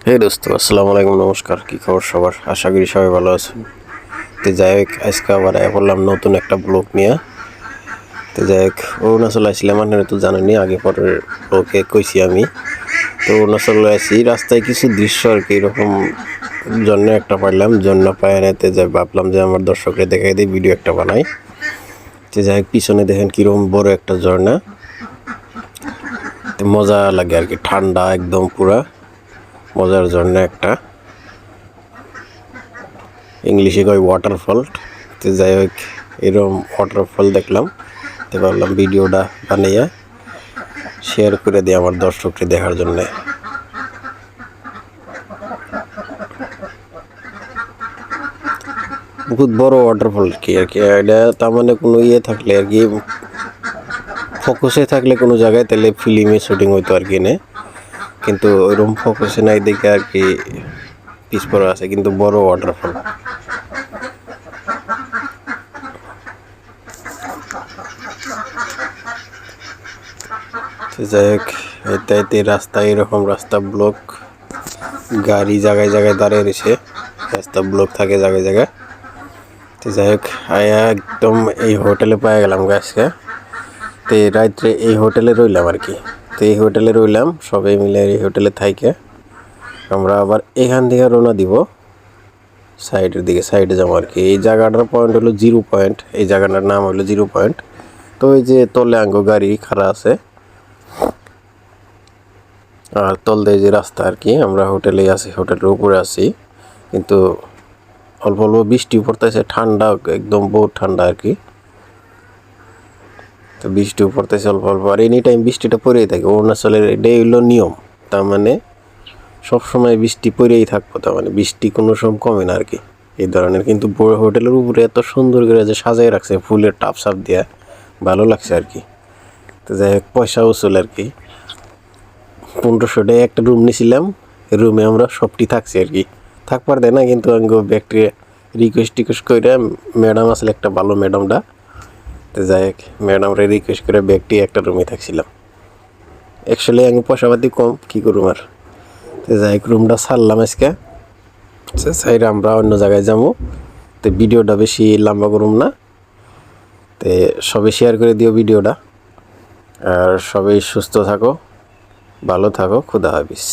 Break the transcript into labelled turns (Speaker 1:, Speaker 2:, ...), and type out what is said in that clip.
Speaker 1: হে দোস্ত, আসসালামু আলাইকুম, নমস্কার। কি খবর সবার? আশা করি সবাই ভালো আছেন। তো যাই হোক, আজকে আবার বললাম নতুন একটা ব্লগ নিয়ে। তো যাই হোক, অরুণাচল আসলাম, আপনারা তো জানেনই, আগে পরের ব্লগে কইছি আমি। তো অরুণাচল আসি, রাস্তায় কিছু দৃশ্য আর কি এরকম জন্য একটা পাইলাম, জন্য পায় নিতে যাই ভাবলাম যে আমার দর্শককে দেখাই দিই, ভিডিও একটা বানাই। তো যাই হোক, পিছনে দেখেন কিরকম বড় একটা ঝর্ণা, মজা লাগে আর কি, ঠান্ডা একদম পুরা মজার ঝর্ণা একটা, ইংলিশে কয় ওয়াটারফল। তো যাই হোক, এরকম ওয়াটারফল দেখলাম, তো ভাবলাম ভিডিওটা বানিয়ে শেয়ার করে দিই আমার দর্শককে দেখার জন্যে। বহুত বড় ওয়াটারফল কি আর কি, এটা তার মানে কোনো ইয়ে থাকলে আর কি, ফোকাসে থাকলে কোনো জায়গায়, তাহলে ফিল্মে শুটিং হইতো আর কি, কিন্তু ওইরকম ফোকাসে নাই দেখে আর কি পিছপড়া আছে, কিন্তু বড় ওয়াটারফল। যাই হোক, এতে রাস্তা এরকম, রাস্তা ব্লক, গাড়ি জায়গায় জায়গায় দাঁড়িয়ে রয়েছে, রাস্তা ব্লক থাকে জায়গায় জায়গায়। তো যাই হোক, একদম এই হোটেলে পাই গেলাম আজকে। তো রাত্রে এই হোটেলে রইলাম আর কি। তো এই হোটেলে রইলাম সবাই মিলে, এই হোটেলে থাইকে আমরা আবার এখান থেকে রওনা দিব সাইডের দিকে, সাইডে যাবো আর কি। এই জায়গাটার পয়েন্ট হলো 0 পয়েন্ট, এই জায়গাটার নাম হলো 0 পয়েন্ট। তো ওই যে তলে আঙ্গো গাড়ি খাড়া আছে, আর তল দিয়ে যে রাস্তা আর কি, আমরা হোটেলে আছি, হোটেলের উপরে আছি, কিন্তু অল্প অল্প বৃষ্টি পড়তেছে, ঠান্ডা একদম বহুত ঠান্ডা আর কি। তো বৃষ্টিও পড়তেছে অল্প অল্প, আর এনি টাইম বৃষ্টিটা পড়েই থাকে। অরুণাচলের এটাই হলো নিয়ম, তার মানে সবসময় বৃষ্টি পড়েই থাকবো, তার মানে বৃষ্টি কোনো সময় কমে না আর কি, এই ধরনের। কিন্তু হোটেলের উপরে এত সুন্দর করে যে সাজাই রাখছে ফুলের টাপ সাপ দিয়া, ভালো লাগছে আর কি। তো যাই হোক, পয়সা উসুল আর কি, 1500 টাকা একটা রুম নিয়েছিলাম, রুমে আমরা সবটি থাকছি আর কি, থাকবার দেয় না, কিন্তু আমি ব্যাকটেরিয়া রিকোয়েস্ট টিকোয়েস্ট করে, ম্যাডাম আসলে একটা ভালো ম্যাডামটা। তো যাই হোক, ম্যাডামরা রিকোয়েস্ট করে ব্যক্তি একটা রুমে থাকছিলাম। অ্যাকচুয়ালি আমি পয়সাপাতি কম, কী করুম আর। তো যাই হোক, রুমটা ছাড়লাম আজকে, সাইডে আমরা অন্য জায়গায় যাবো। তো ভিডিওটা বেশি লম্বা করুম না, তো সবাই শেয়ার করে দিও ভিডিওটা, আর সবাই সুস্থ থাকো, ভালো থাকো, খুদা হাফিজ।